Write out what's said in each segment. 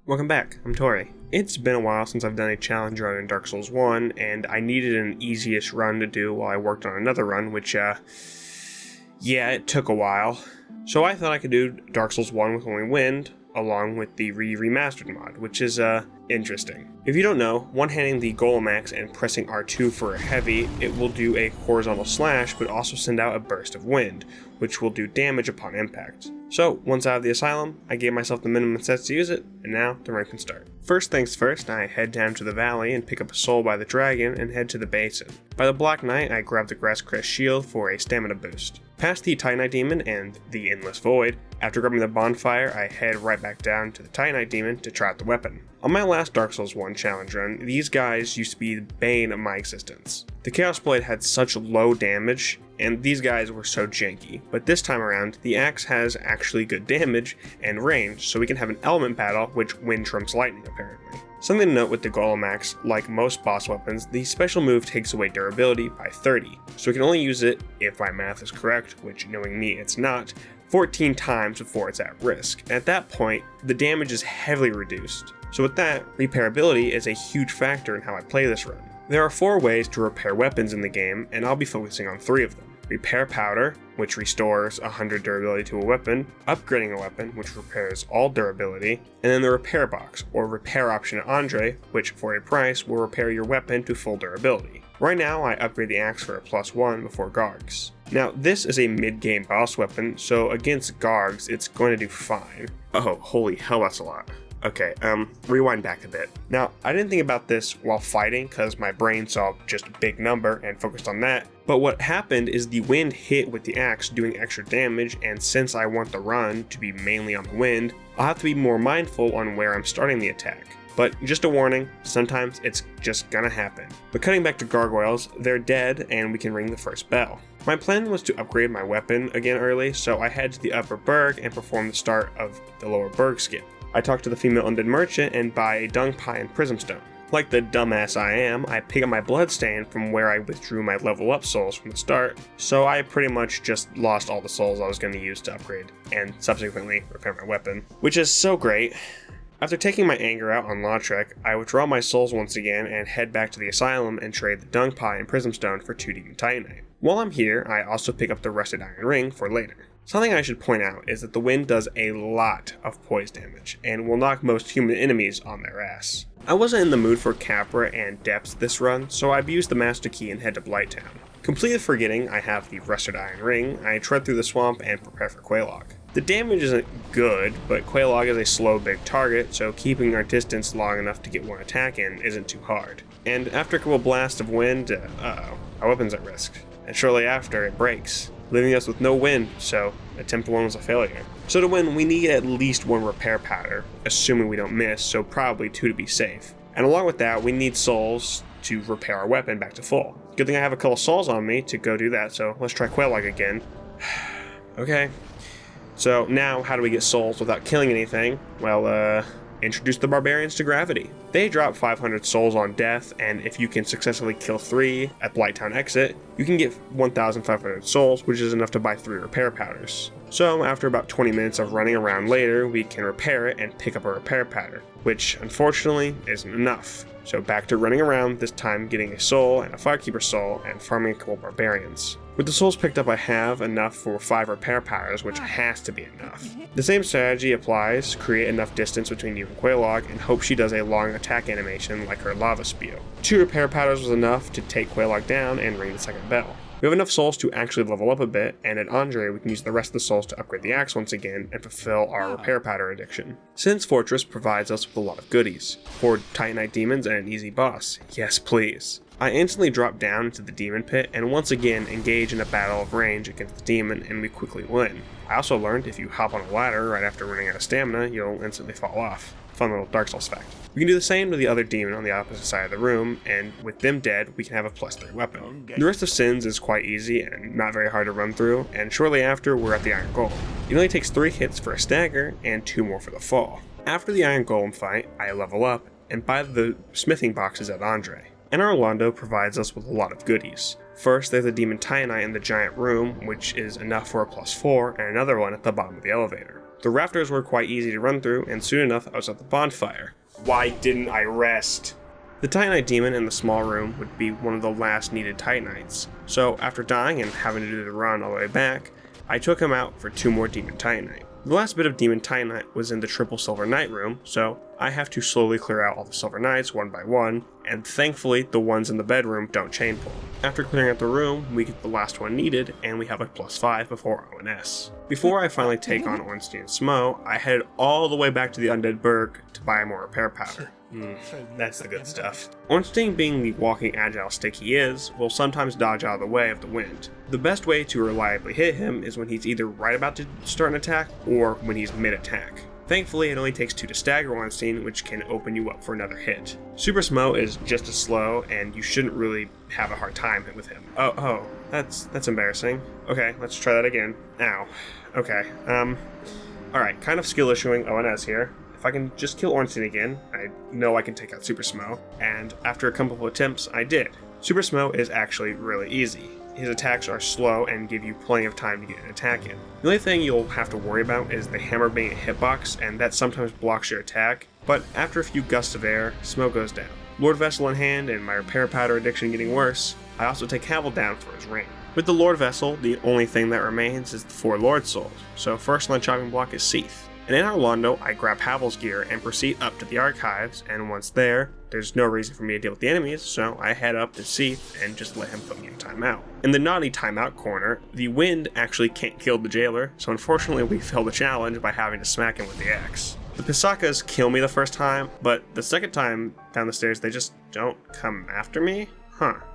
Welcome back, I'm Tori. It's been a while since I've done a challenge run in Dark Souls 1, and I needed an easiest run to do while I worked on another run, which, it took a while. So I thought I could do Dark Souls 1 with only wind, along with the remastered mod, which is, interesting. If you don't know, one-handing the Golem Axe and pressing R2 for a heavy, it will do a horizontal slash, but also send out a burst of wind, which will do damage upon impact. So, once out of the asylum, I gave myself the minimum sets to use it, and now the run can start. First things first, I head down to the valley and pick up a soul by the dragon and head to the basin. By the Black Knight, I grab the Grass Crest shield for a stamina boost. Past the Titanite Demon and the Endless Void, after grabbing the bonfire, I head right back down to the Titanite Demon to try out the weapon. On my last Dark Souls 1 challenge run, these guys used to be the bane of my existence. The Chaos Blade had such low damage, and these guys were so janky, but this time around, the axe has actually good damage and range, so we can have an element battle which wind trumps lightning apparently. Something to note with the Golem Axe, like most boss weapons, the special move takes away durability by 30, so we can only use it, if my math is correct, which knowing me it's not, 14 times before it's at risk. At that point, the damage is heavily reduced. So with that, repairability is a huge factor in how I play this run. There are 4 ways to repair weapons in the game, and I'll be focusing on 3 of them. Repair Powder, which restores 100 durability to a weapon, upgrading a weapon, which repairs all durability, and then the Repair Box, or Repair Option at Andre, which for a price will repair your weapon to full durability. Right now, I upgrade the axe for a +1 before Gargs. Now, this is a mid-game boss weapon, so against Gargs, it's going to do fine. Oh, holy hell, that's a lot. Okay, rewind back a bit. Now, I didn't think about this while fighting because my brain saw just a big number and focused on that, but what happened is the wind hit with the axe doing extra damage, and since I want the run to be mainly on the wind, I'll have to be more mindful on where I'm starting the attack. But just a warning, sometimes it's just gonna happen. But cutting back to gargoyles, they're dead and we can ring the first bell. My plan was to upgrade my weapon again early, so I head to the upper Berg and perform the start of the lower Berg skip. I talk to the female undead merchant and buy a dung pie and prism stone. Like the dumbass I am, I pick up my bloodstain from where I withdrew my level up souls from the start, so I pretty much just lost all the souls I was going to use to upgrade and subsequently repair my weapon, which is so great. After taking my anger out on Lautrec, I withdraw my souls once again and head back to the asylum and trade the dung pie and prism stone for 2 demon titanite. While I'm here, I also pick up the rusted iron ring for later. Something I should point out is that the wind does a lot of poise damage, and will knock most human enemies on their ass. I wasn't in the mood for Capra and Depths this run, so I abused the Master Key and head to Blighttown. Completely forgetting I have the rusted iron ring, I tread through the swamp and prepare for Quog. The damage isn't good, but Quog is a slow big target, so keeping our distance long enough to get one attack in isn't too hard. And after a couple blasts of wind, our weapon's at risk. And shortly after, it breaks, leaving us with no wind, so attempt 1 was a failure. So to win, we need at least 1 repair powder, assuming we don't miss, so probably 2 to be safe. And along with that, we need souls to repair our weapon back to full. Good thing I have a couple souls on me to go do that, so let's try Quog again. Okay. So now, how do we get souls without killing anything? Well, introduce the barbarians to gravity. They drop 500 souls on death, and if you can successfully kill 3 at Blighttown exit, you can get 1,500 souls, which is enough to buy 3 repair powders. So after about 20 minutes of running around later, we can repair it and pick up a repair powder, which unfortunately isn't enough. So back to running around, this time getting a soul and a Firekeeper soul and farming a couple barbarians. With the souls picked up, I have enough for 5 repair powders, which has to be enough. The same strategy applies: create enough distance between you and Quog and hope she does a long attack animation like her lava spew. 2 repair powders was enough to take Quog down and ring the second bell. We have enough souls to actually level up a bit, and at Andre we can use the rest of the souls to upgrade the axe once again and fulfill our repair powder addiction. Since Fortress provides us with a lot of goodies, 4 Titanite demons and an easy boss, yes please. I instantly drop down into the demon pit and once again engage in a battle of range against the demon, and we quickly win. I also learned if you hop on a ladder right after running out of stamina, you'll instantly fall off. Fun little Dark Souls fact. We can do the same to the other demon on the opposite side of the room, and with them dead, we can have a +3 weapon. The rest of Sins is quite easy and not very hard to run through, and shortly after, we're at the Iron Golem. It only takes 3 hits for a stagger, and 2 more for the fall. After the Iron Golem fight, I level up, and buy the smithing boxes at Andre. And Orlando provides us with a lot of goodies. First, there's a demon titanite in the giant room, which is enough for a +4, and another one at the bottom of the elevator. The rafters were quite easy to run through, and soon enough I was at the bonfire. Why didn't I rest? The Titanite demon in the small room would be one of the last needed Titanites, so after dying and having to do the run all the way back, I took him out for 2 more demon Titanite. The last bit of demon Titanite was in the triple silver knight room, so I have to slowly clear out all the silver knights one by one, and thankfully the ones in the bedroom don't chain pull. After clearing out the room, we get the last one needed, and we have a +5 before ONS. Before I finally take on Orstein and Smo, I headed all the way back to the undead Berg to buy more repair powder. That's the good stuff. Orstein, being the walking agile stick he is, will sometimes dodge out of the way of the wind. The best way to reliably hit him is when he's either right about to start an attack or when he's mid-attack. Thankfully, it only takes 2 to stagger Orstein, which can open you up for another hit. Super Smo is just as slow, and you shouldn't really have a hard time with him. Oh, that's embarrassing. Okay, let's try that again. Ow. Okay, alright, kind of skill issuing ONS here. If I can just kill Orstein again, I know I can take out Super Smo, and after a couple of attempts, I did. Super Smo is actually really easy. His attacks are slow and give you plenty of time to get an attack in. The only thing you'll have to worry about is the hammer being a hitbox, and that sometimes blocks your attack, but after a few gusts of air, Smo goes down. Lord Vessel in hand and my repair powder addiction getting worse, I also take Havel down for his ring. With the Lord Vessel, the only thing that remains is the 4 Lord Souls, so first on the chopping block is Seath. And in Orlando, I grab Havel's gear and proceed up to the archives, and once there, there's no reason for me to deal with the enemies, so I head up to Seath and just let him put me in timeout. In the naughty timeout corner, the wind actually can't kill the jailer, so unfortunately we fail the challenge by having to smack him with the axe. The Pisakas kill me the first time, but the second time down the stairs they just don't come after me?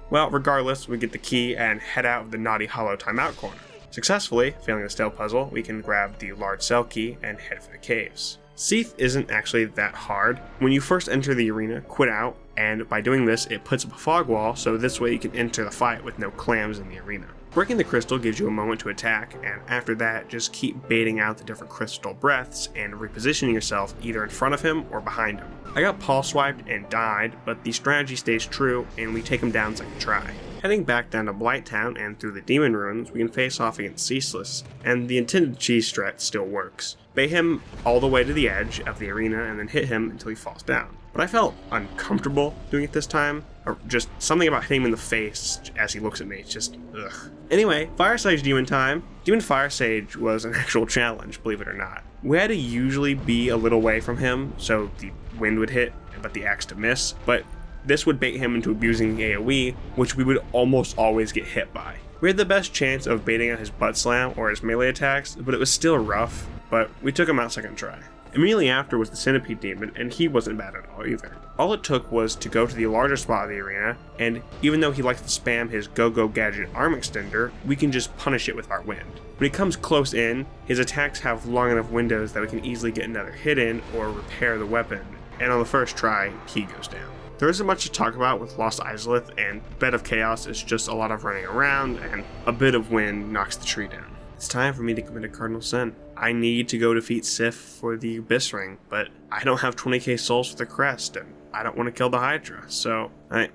Well, regardless, we get the key and head out of the naughty hollow timeout corner. Successfully, failing the stale puzzle, we can grab the large cell key and head for the caves. Seath isn't actually that hard. When you first enter the arena, quit out, and by doing this, it puts up a fog wall, so this way you can enter the fight with no clams in the arena. Breaking the crystal gives you a moment to attack, and after that, just keep baiting out the different crystal breaths and repositioning yourself either in front of him or behind him. I got pulse swiped and died, but the strategy stays true, and we take him down second try. Heading back down to Blighttown and through the demon ruins, we can face off against Ceaseless, and the intended cheese strat still works. Bait him all the way to the edge of the arena and then hit him until he falls down. But I felt uncomfortable doing it this time, or just something about hitting him in the face as he looks at me, it's just ugh. Anyway, Fire Sage Demon time. Demon Fire Sage was an actual challenge, believe it or not. We had to usually be a little away from him, so the wind would hit, but the axe to miss, but this would bait him into abusing the AoE, which we would almost always get hit by. We had the best chance of baiting out his butt slam or his melee attacks, but it was still rough, but we took him out second try. Immediately after was the Centipede Demon, and he wasn't bad at all either. All it took was to go to the larger spot of the arena, and even though he likes to spam his Go-Go Gadget arm extender, we can just punish it with our wind. When he comes close in, his attacks have long enough windows that we can easily get another hit in or repair the weapon, and on the first try, he goes down. There isn't much to talk about with Lost Izalith, and Bed of Chaos is just a lot of running around, and a bit of wind knocks the tree down. It's time for me to commit a cardinal sin. I need to go defeat Sif for the Abyss Ring, but I don't have 20k souls for the crest, and I don't want to kill the Hydra, so I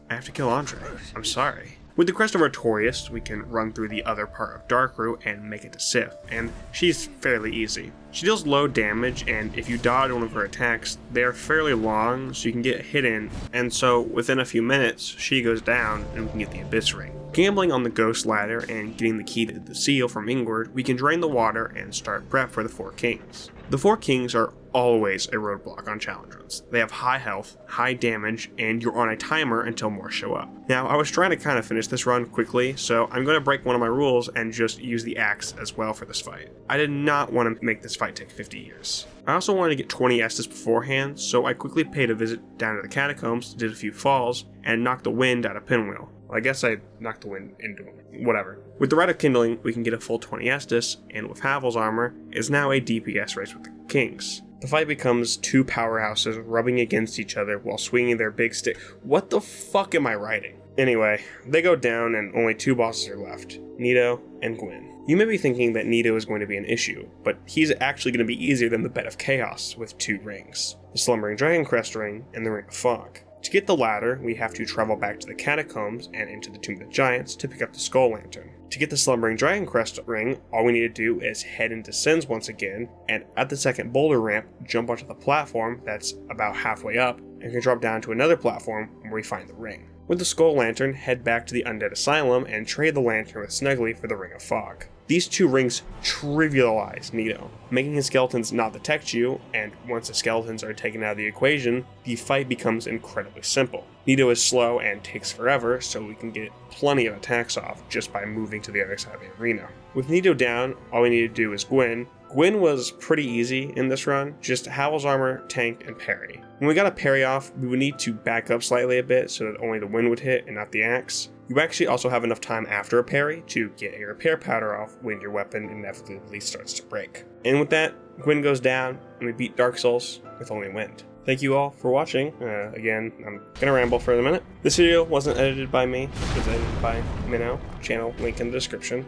have to kill Andre. I'm sorry. With the Crest of Artorias, we can run through the other part of Darkroot and make it to Sif, and she's fairly easy. She deals low damage, and if you dodge one of her attacks, they are fairly long, so you can get hit in, and so within a few minutes, she goes down and we can get the Abyss Ring. Gambling on the Ghost Ladder and getting the key to the seal from Ingward, we can drain the water and start prep for the 4 Kings. The 4 Kings are always a roadblock on challenge runs. They have high health, high damage, and you're on a timer until more show up. Now, I was trying to kind of finish this run quickly, so I'm going to break one of my rules and just use the axe as well for this fight. I did not want to make this fight take 50 years. I also wanted to get 20 Estus beforehand, so I quickly paid a visit down to the catacombs, did a few falls, and knocked the wind out of Pinwheel. Well, I guess I knocked the wind into him. Whatever. With the Rite of Kindling, we can get a full 20 Estus, and with Havel's armor, it's now a DPS race with the Kings. The fight becomes 2 powerhouses rubbing against each other while swinging their big stick. What the fuck am I writing? Anyway, they go down and only 2 bosses are left, Neato and Gwyn. You may be thinking that Neato is going to be an issue, but he's actually going to be easier than the Bed of Chaos with 2 rings, the Slumbering Dragon Crest Ring and the Ring of Fog. To get the ladder, we have to travel back to the catacombs and into the Tomb of the Giants to pick up the Skull Lantern. To get the Slumbering Dragon Crest ring, all we need to do is head into Sins once again, and at the second boulder ramp, jump onto the platform that's about halfway up, and can drop down to another platform where we find the ring. With the Skull Lantern, head back to the Undead Asylum and trade the lantern with Snuggly for the Ring of Fog. These two rings trivialize Neato, making his skeletons not detect you, and once the skeletons are taken out of the equation, the fight becomes incredibly simple. Neato is slow and takes forever, so we can get plenty of attacks off just by moving to the other side of the arena. With Neato down, all we need to do is Gwyn. Gwyn was pretty easy in this run, just Howl's armor, tank, and parry. When we got a parry off, we would need to back up slightly a bit so that only the wind would hit and not the axe. You actually also have enough time after a parry to get a repair powder off when your weapon inevitably starts to break. And with that, Gwyn goes down, and we beat Dark Souls with only wind. Thank you all for watching. Again, I'm gonna ramble for a minute. This video wasn't edited by me, it was edited by Minnow, channel link in the description.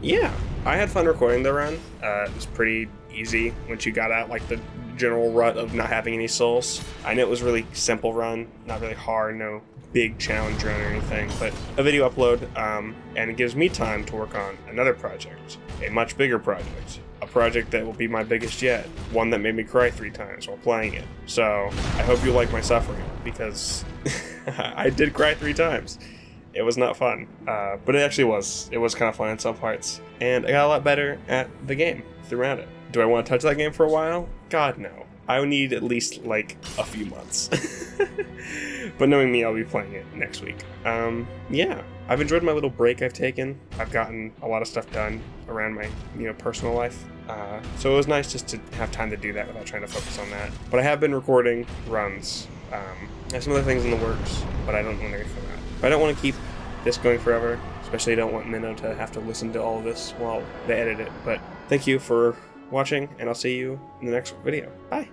Yeah, I had fun recording the run. It was pretty easy once you got out like the general rut of not having any souls. I know it was really simple run, not really hard, no big challenge run or anything, but a video upload, and it gives me time to work on another project, a much bigger project. A project that will be my biggest yet, one that made me cry 3 times while playing it. So, I hope you like my suffering, because I did cry 3 times. It was not fun, but it actually was. It was kind of fun in some parts, and I got a lot better at the game throughout it. Do I want to touch that game for a while? God, no. I would need at least, like, a few months. But knowing me, I'll be playing it next week. Yeah. I've enjoyed my little break I've taken. I've gotten a lot of stuff done around my, personal life. So it was nice just to have time to do that without trying to focus on that. But I have been recording runs. I have some other things in the works, but I don't want to go for that. But I don't want to keep this going forever. Especially I don't want Minnow to have to listen to all of this while they edit it. But thank you for watching, and I'll see you in the next video. Bye!